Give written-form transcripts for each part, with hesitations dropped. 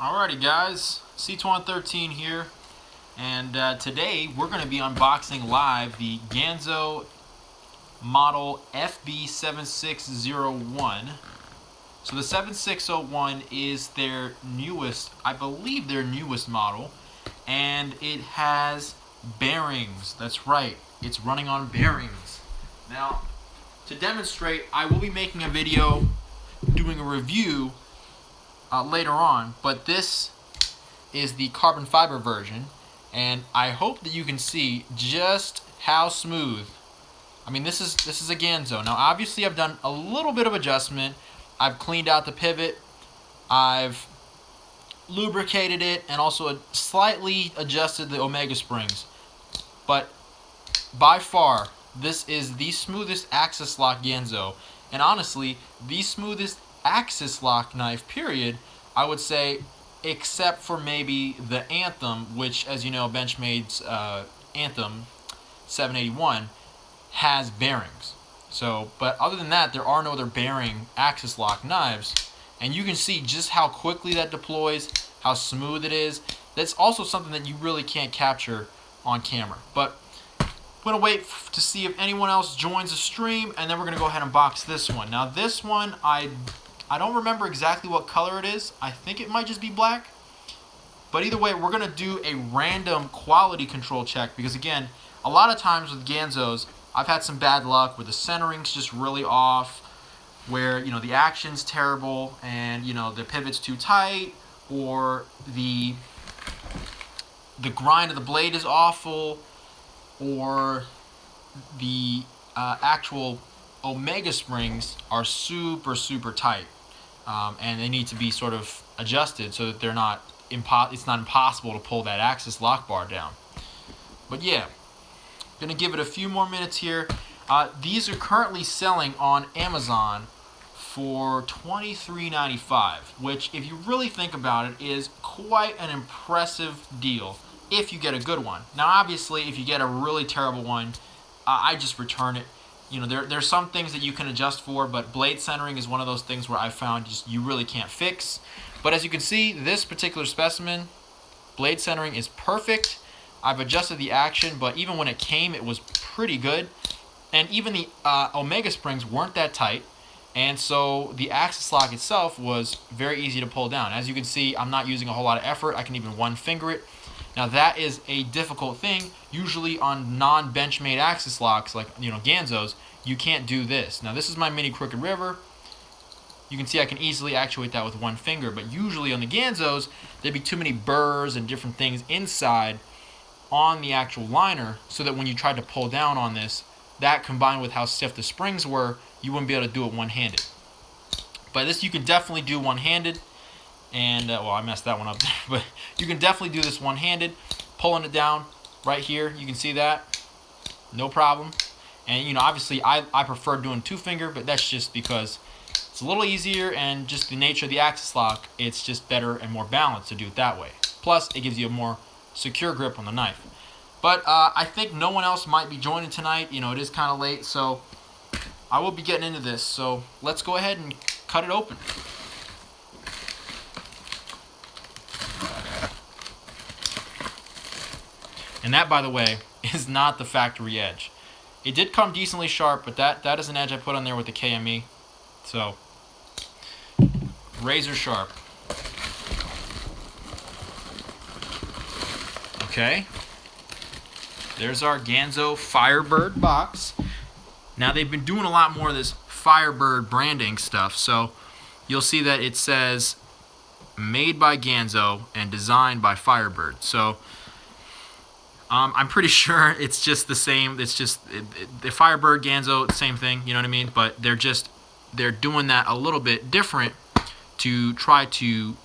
Alrighty guys, C2113 here, and today we're going to be unboxing live the Ganzo model FB7601. So the 7601 is their newest, I believe their newest model, and it has bearings. That's right, it's running on bearings. Now, to demonstrate, I will be making a video doing a review later on, but this is the carbon fiber version, and I hope that you can see just how smooth. I mean, this is a Ganzo. Now, obviously, I've done a little bit of adjustment. I've cleaned out the pivot, I've lubricated it, and also slightly adjusted the Omega springs. But by far, this is the smoothest axis lock Ganzo, and honestly, the smoothest axis lock knife, period, I would say, except for maybe the Anthem, which, as you know, Benchmade's Anthem 781 has bearings. So, but other than that, there are no other bearing axis lock knives, and you can see just how quickly that deploys, how smooth it is. That's also something that you really can't capture on camera. But I'm going to wait to see if anyone else joins the stream, and then we're going to go ahead and box this one. Now this one, I don't remember exactly what color it is. I think it might just be black. But either way, we're going to do a random quality control check, because again, a lot of times with Ganzos, I've had some bad luck where the centering's just really off, where, you know, the action's terrible, and, you know, the pivot's too tight, or the grind of the blade is awful, or the actual Omega springs are super tight, and they need to be sort of adjusted so that they're not it's not impossible to pull that axis lock bar down. But yeah, gonna give it a few more minutes here. These are currently selling on Amazon for $23.95, which, if you really think about it, is quite an impressive deal if you get a good one. Now, obviously, if you get a really terrible one, I just return it. You know, there's some things that you can adjust for, but blade centering is one of those things where I found just you really can't fix. But as you can see, this particular specimen, blade centering is perfect. I've adjusted the action, but even when it came, it was pretty good. And even the Omega springs weren't that tight, and so the axis lock itself was very easy to pull down. As you can see, I'm not using a whole lot of effort. I can even one finger it. Now that is a difficult thing. Usually on non-Benchmade axis locks, like, you know, Ganzos, you can't do this. Now this is my mini Crooked River. You can see I can easily actuate that with one finger, but usually on the Ganzos, there'd be too many burrs and different things inside on the actual liner, so that when you tried to pull down on this, that combined with how stiff the springs were, you wouldn't be able to do it one-handed. But this you can definitely do one-handed. And, well, I messed that one up there, but you can definitely do this one-handed, pulling it down right here. You can see that, no problem. And, you know, obviously I prefer doing two-finger, but that's just because it's a little easier, and just the nature of the axis lock, it's just better and more balanced to do it that way. Plus, it gives you a more secure grip on the knife. But I think no one else might be joining tonight. You know, it is kind of late, so I will be getting into this. So let's go ahead and cut it open. And that, by the way, is not the factory edge. It did come decently sharp, but that is an edge I put on there with the KME. So, razor sharp. Okay. There's our Ganzo Firebird box. Now, they've been doing a lot more of this Firebird branding stuff, so you'll see that it says made by Ganzo and designed by Firebird. So I'm pretty sure it's just the same. It's just the Firebird, Ganzo, same thing, you know what I mean? But they're doing that a little bit different to try to,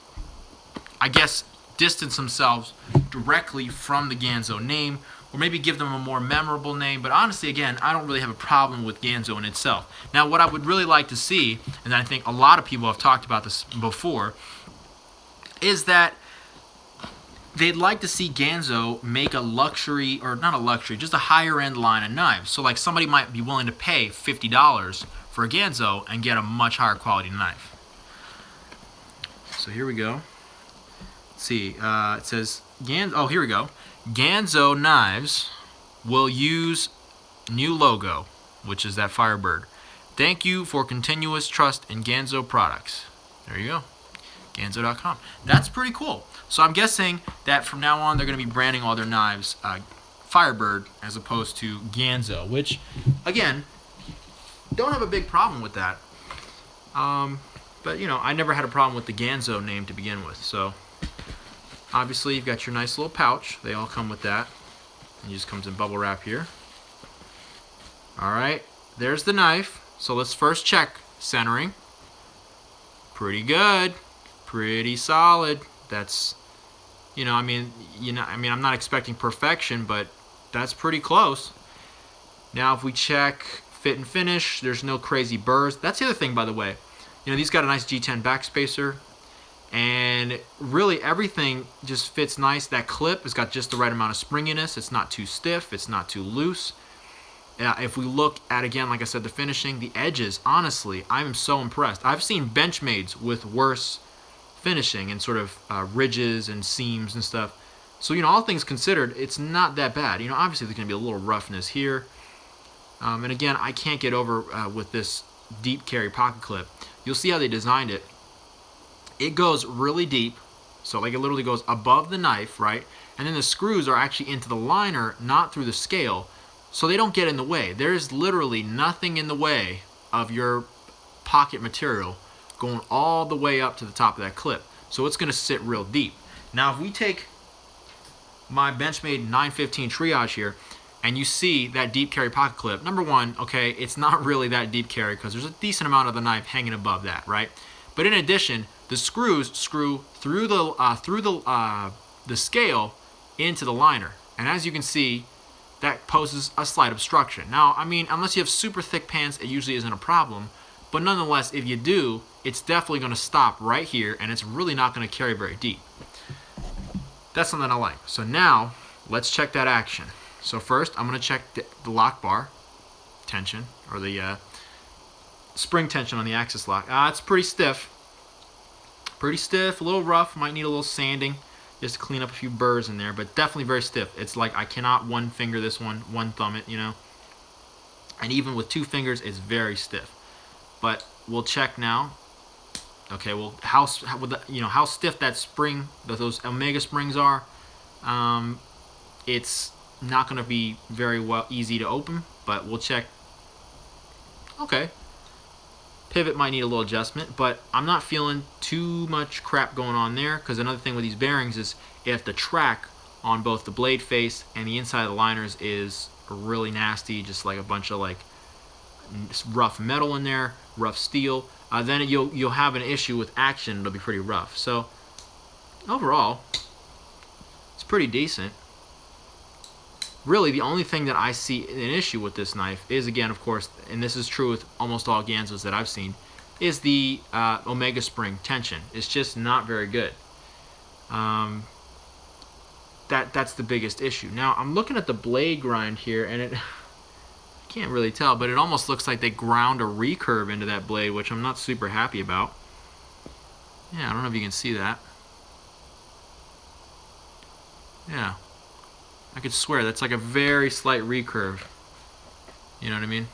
I guess, distance themselves directly from the Ganzo name, or maybe give them a more memorable name. But honestly, again, I don't really have a problem with Ganzo in itself. Now, what I would really like to see, and I think a lot of people have talked about this before, is that they'd like to see Ganzo make a luxury, or not a luxury, just a higher end line of knives. So like somebody might be willing to pay $50 for a Ganzo and get a much higher quality knife. So here we go. let's see. It says oh, here we go. Ganzo knives will use new logo, which is that Firebird. Thank you for continuous trust in Ganzo products. There you go. Ganzo.com. That's pretty cool. So I'm guessing that from now on they're going to be branding all their knives Firebird as opposed to Ganzo, which, again, don't have a big problem with that. But, you know, I never had a problem with the Ganzo name to begin with. So, obviously, you've got your nice little pouch. They all come with that. And it just comes in bubble wrap here. Alright, there's the knife. So let's first check centering. Pretty good. Pretty solid. That's, I'm not expecting perfection, but that's pretty close. Now, if we check fit and finish, there's no crazy burrs. That's the other thing, by the way. These got a nice G10 backspacer, and really everything just fits nice. That clip has got just the right amount of springiness. It's not too stiff. It's not too loose. If we look at, again, like I said, the finishing, the edges, honestly, I'm so impressed. I've seen Benchmades with worse finishing and sort of ridges and seams and stuff. So, all things considered, it's not that bad. Obviously there's going to be a little roughness here. And again, I can't get over with this deep carry pocket clip. You'll see how they designed it. It goes really deep, so like it literally goes above the knife, right? And then the screws are actually into the liner, not through the scale, so they don't get in the way. There's literally nothing in the way of your pocket material going all the way up to the top of that clip. So it's going to sit real deep. Now, if we take my Benchmade 915 Triage here, and you see that deep carry pocket clip, number one, okay, it's not really that deep carry because there's a decent amount of the knife hanging above that, right? But in addition, the screws screw through the scale into the liner, and as you can see, that poses a slight obstruction. Now, unless you have super thick pants, it usually isn't a problem, but nonetheless, if you do, it's definitely going to stop right here, and it's really not going to carry very deep. That's something I like. So now, let's check that action. So first, I'm going to check the lock bar tension, or the spring tension on the axis lock. It's pretty stiff. Pretty stiff, a little rough, might need a little sanding just to clean up a few burrs in there, but definitely very stiff. It's like I cannot one finger this one thumb it, And even with two fingers, it's very stiff. But we'll check now. Okay, well, how stiff that spring, those Omega springs are, it's not going to be very easy to open, but we'll check. Okay, pivot might need a little adjustment, but I'm not feeling too much crap going on there, because another thing with these bearings is if the track on both the blade face and the inside of the liners is really nasty, just like a bunch of like rough metal in there, rough steel, then you'll have an issue with action. It'll be pretty rough. So overall, it's pretty decent. Really, the only thing that I see an issue with this knife is, again, of course, and this is true with almost all Ganzos that I've seen, is the Omega spring tension. It's just not very good. That's the biggest issue. Now, I'm looking at the blade grind here, and I can't really tell, but it almost looks like they ground a recurve into that blade, which I'm not super happy about. Yeah, I don't know if you can see that. Yeah. I could swear that's like a very slight recurve. You know what I mean?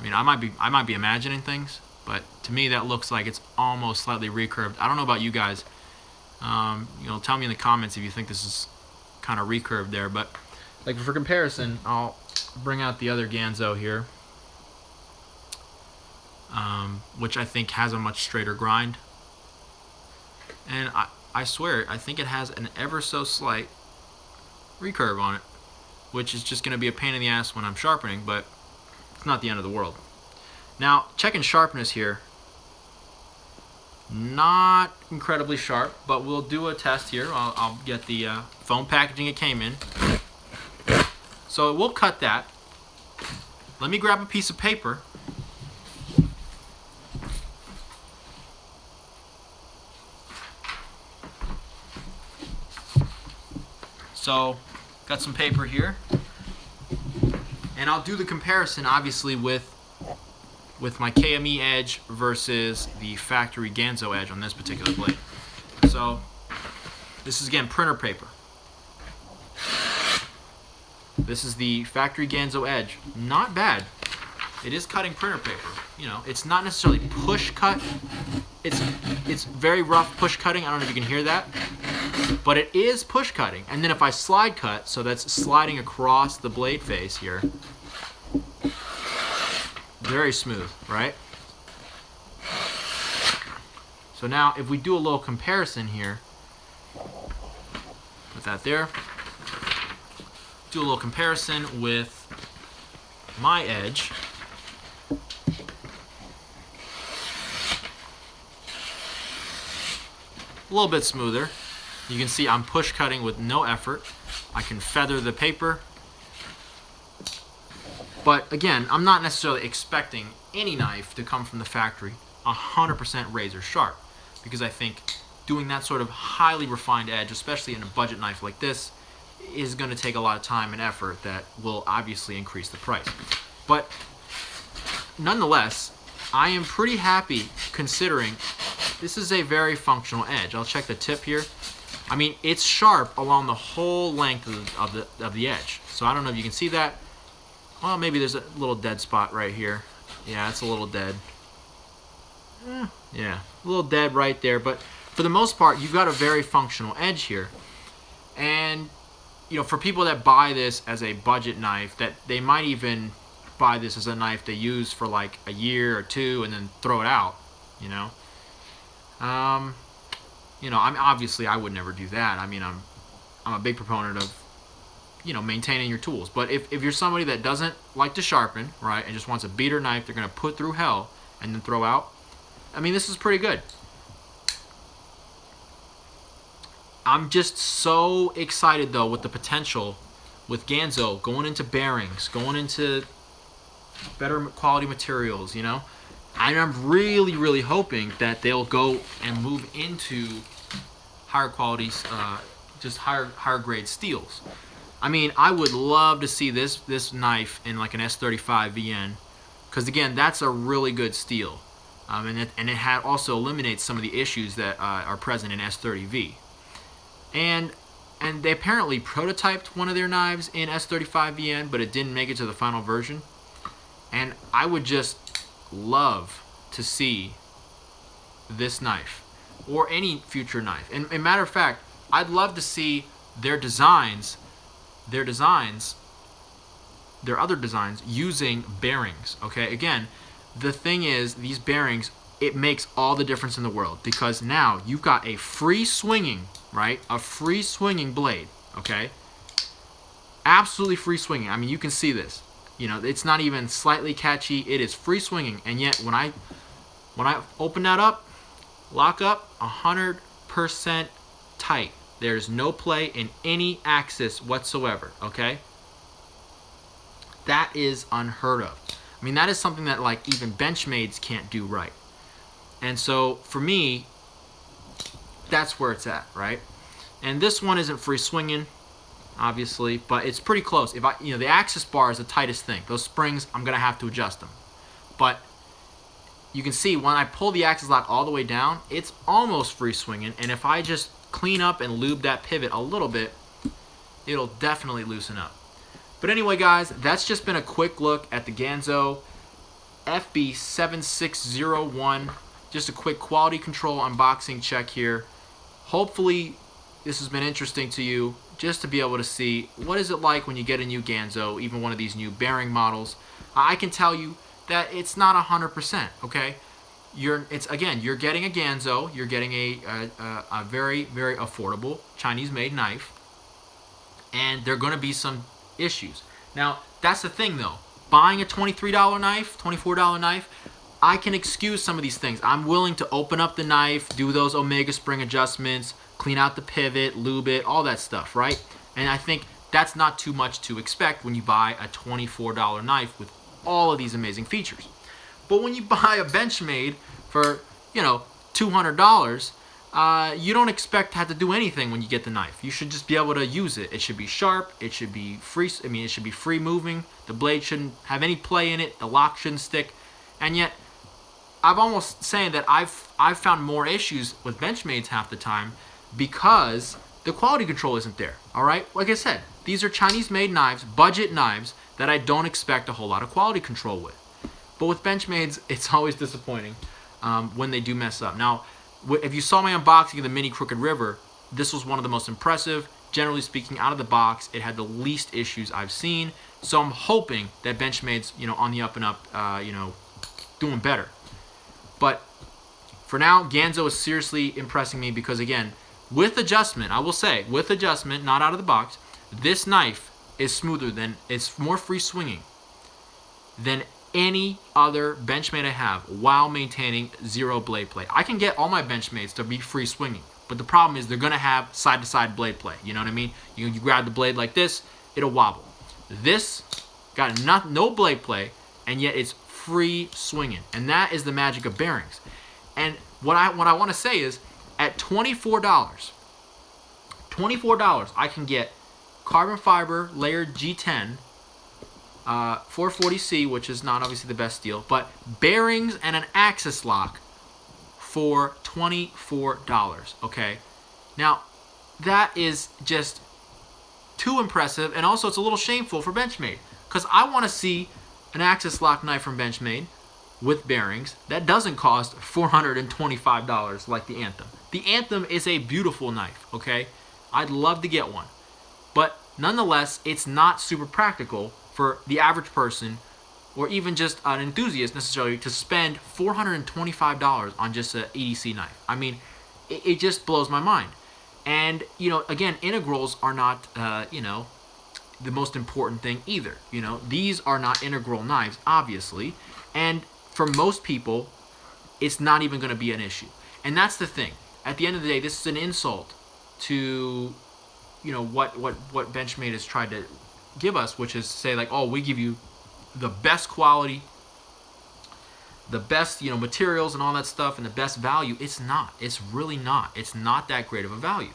I might be imagining things, but to me that looks like it's almost slightly recurved. I don't know about you guys. Tell me in the comments if you think this is kind of recurved there. But like for comparison, I'll bring out the other Ganzo here, which I think has a much straighter grind. And I swear, I think it has an ever so slight recurve on it, which is just going to be a pain in the ass when I'm sharpening, but it's not the end of the world. Now, checking sharpness here, not incredibly sharp, but we'll do a test here. I'll get the foam packaging it came in. So we'll cut that. Let me grab a piece of paper. So, got some paper here, and I'll do the comparison, obviously, with my KME edge versus the factory Ganzo edge on this particular blade. So, This is, again, printer paper. This is the factory Ganzo Edge. Not bad. It is cutting printer paper. You know, it's not necessarily push cut. It's very rough push cutting. I don't know if you can hear that. But it is push cutting. And then if I slide cut, so that's sliding across the blade face here. Very smooth, right? So now if we do a little comparison here, put that there. Do a little comparison with my edge. A little bit smoother. You can see I'm push cutting with no effort. I can feather the paper. But again, I'm not necessarily expecting any knife to come from the factory 100% razor sharp, because I think doing that sort of highly refined edge, especially in a budget knife like this, is going to take a lot of time and effort that will obviously increase the price. But nonetheless, I am pretty happy considering this is a very functional edge. I'll check the tip here. I mean, it's sharp along the whole length of the edge. So I don't know if you can see that. Well, maybe there's a little dead spot right here. Yeah, it's a little dead. Yeah, a little dead right there. But for the most part, you've got a very functional edge here. And, you know, for people that buy this as a budget knife, that they might even buy this as a knife they use for like a year or two and then throw it out, you know. You know, obviously I would never do that. I mean, I'm a big proponent of, you know, maintaining your tools. But if you're somebody that doesn't like to sharpen, right, and just wants a beater knife they're going to put through hell and then throw out, I mean, this is pretty good. I'm just so excited, though, with the potential with Ganzo going into bearings, going into better quality materials, you know. And I'm really, really hoping that they'll go and move into higher qualities, just higher grade steels. I mean, I would love to see this knife in like an S35 VN, because again, that's a really good steel, and it also eliminates some of the issues that are present in S30V. And they apparently prototyped one of their knives in S35 VN, but it didn't make it to the final version. And I would just love to see this knife or any future knife. And matter of fact, I'd love to see their other designs using bearings. Okay, again, the thing is, these bearings, it makes all the difference in the world, because now you've got a free swinging, right? A free swinging blade, okay? Absolutely free swinging. I mean, you can see this. You know, it's not even slightly catchy. It is free swinging, and yet when I open that up, lock up, 100% tight. There's no play in any axis whatsoever, okay? That is unheard of. I mean, that is something that like even Benchmades can't do right. And so for me, that's where it's at, right? And this one isn't free swinging, obviously, but it's pretty close. If the axis bar is the tightest thing. Those springs, I'm gonna have to adjust them. But you can see when I pull the axis lock all the way down, it's almost free swinging. And if I just clean up and lube that pivot a little bit, it'll definitely loosen up. But anyway, guys, that's just been a quick look at the Ganzo FB7601. Just a quick quality control unboxing check here. Hopefully this has been interesting to you, just to be able to see what is it like when you get a new Ganzo, even one of these new bearing models. I can tell you that it's not 100%, okay? You're getting a Ganzo, you're getting a very, very affordable Chinese-made knife, and there are going to be some issues. Now, that's the thing though. Buying a $23 knife, $24 knife, I can excuse some of these things. I'm willing to open up the knife, do those Omega spring adjustments, clean out the pivot, lube it, all that stuff, right? And I think that's not too much to expect when you buy a $24 knife with all of these amazing features. But when you buy a Benchmade for, $200, you don't expect to have to do anything when you get the knife. You should just be able to use it. It should be sharp. It should be free. It should be free moving. The blade shouldn't have any play in it. The lock shouldn't stick. And yet, I'm almost saying that I've found more issues with Benchmades half the time because the quality control isn't there. All right, like I said, these are Chinese-made knives, budget knives that I don't expect a whole lot of quality control with. But with Benchmades, it's always disappointing when they do mess up. Now, if you saw my unboxing of the Mini Crooked River, this was one of the most impressive. Generally speaking, out of the box, it had the least issues I've seen. So I'm hoping that Benchmades, on the up and up, doing better. But for now, Ganzo is seriously impressing me because, again, with adjustment, I will say, with adjustment, not out of the box, this knife is smoother than, it's more free swinging than any other Benchmade I have while maintaining zero blade play. I can get all my Benchmades to be free swinging, but the problem is they're gonna have side to side blade play. You know what I mean? You grab the blade like this, it'll wobble. This got no blade play, and yet it's free swinging, and that is the magic of bearings. And what I want to say is, at $24, I can get carbon fiber layered G10, 440C, which is not obviously the best steel, but bearings and an axis lock for $24. Okay, now that is just too impressive, and also it's a little shameful for Benchmade, because I want to see an axis lock knife from Benchmade with bearings that doesn't cost $425 like the Anthem. The Anthem is a beautiful knife, okay? I'd love to get one. But nonetheless, it's not super practical for the average person or even just an enthusiast necessarily to spend $425 on just an EDC knife. I mean, it just blows my mind. And, again, integrals are not, the most important thing either. These are not integral knives, obviously. And for most people, it's not even going to be an issue. And that's the thing. At the end of the day, this is an insult to, what Benchmade has tried to give us, which is to say, like, oh, we give you the best quality, the best, materials and all that stuff, and the best value. It's not. It's really not. It's not that great of a value.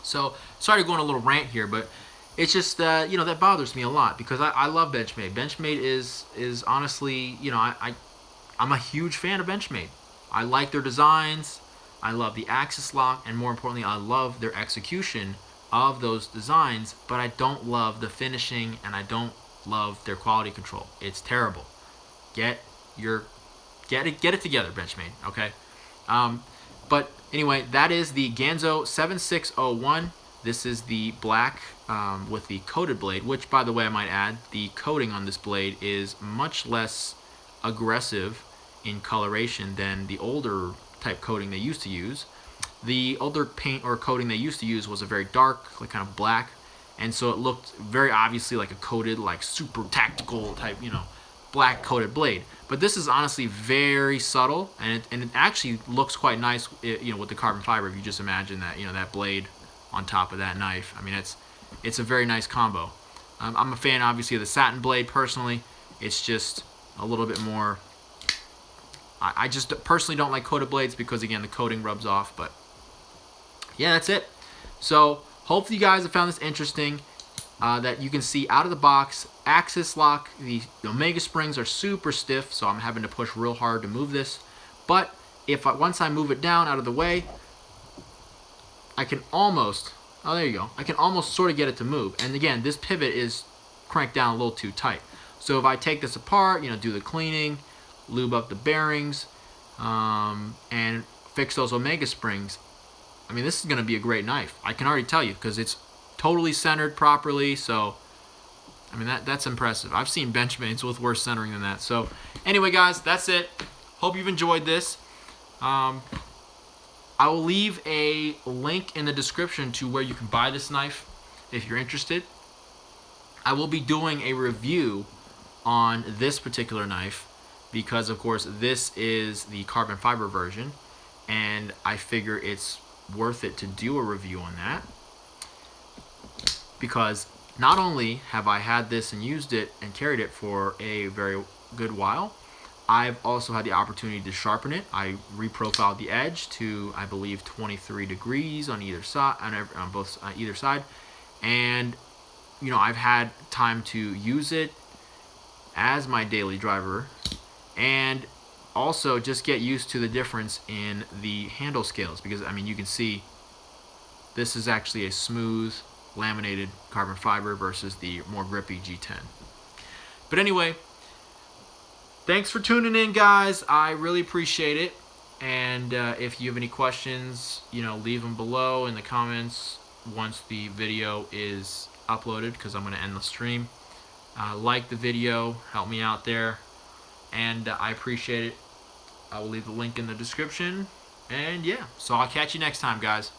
So, sorry to go on a little rant here, but it's just, that bothers me a lot, because I love Benchmade. Benchmade is honestly, I'm a huge fan of Benchmade. I like their designs. I love the axis lock, and more importantly, I love their execution of those designs, but I don't love the finishing, and I don't love their quality control. It's terrible. Get it together, Benchmade, okay? But anyway, that is the Ganzo 7601. This is the black with the coated blade, which, by the way, I might add, the coating on this blade is much less aggressive in coloration than the older type coating they used to use. The older paint or coating they used to use was a very dark, like kind of black, and so it looked very obviously like a coated, like super tactical type, black coated blade. But this is honestly very subtle, and it actually looks quite nice, with the carbon fiber. If you just imagine that, that blade on top of that knife. I mean, it's a very nice combo. I'm a fan, obviously, of the satin blade personally. It's just a little bit more. I just personally don't like coated blades because, again, the coating rubs off. But yeah, that's it. So hopefully you guys have found this interesting. That you can see out of the box, axis lock. The Omega springs are super stiff, so I'm having to push real hard to move this. But once I move it down out of the way, I can almost, there you go. I can almost sort of get it to move. And again, this pivot is cranked down a little too tight. So if I take this apart, do the cleaning, lube up the bearings, and fix those Omega springs, I mean, this is going to be a great knife. I can already tell you, because it's totally centered properly. So, I mean, that's impressive. I've seen Benchmades with worse centering than that. So, anyway, guys, that's it. Hope you've enjoyed this. I will leave a link in the description to where you can buy this knife if you're interested. I will be doing a review on this particular knife because, of course, this is the carbon fiber version, and I figure it's worth it to do a review on that because not only have I had this and used it and carried it for a very good while, I've also had the opportunity to sharpen it. I reprofiled the edge to, I believe, 23 degrees on either side, on either side, and I've had time to use it as my daily driver, and also just get used to the difference in the handle scales, because I mean, you can see this is actually a smooth laminated carbon fiber versus the more grippy G10. But anyway, thanks for tuning in, guys. I really appreciate it. And if you have any questions, leave them below in the comments once the video is uploaded, because I'm going to end the stream. Like the video, help me out there, and I appreciate it. I will leave the link in the description. And yeah, so I'll catch you next time, guys.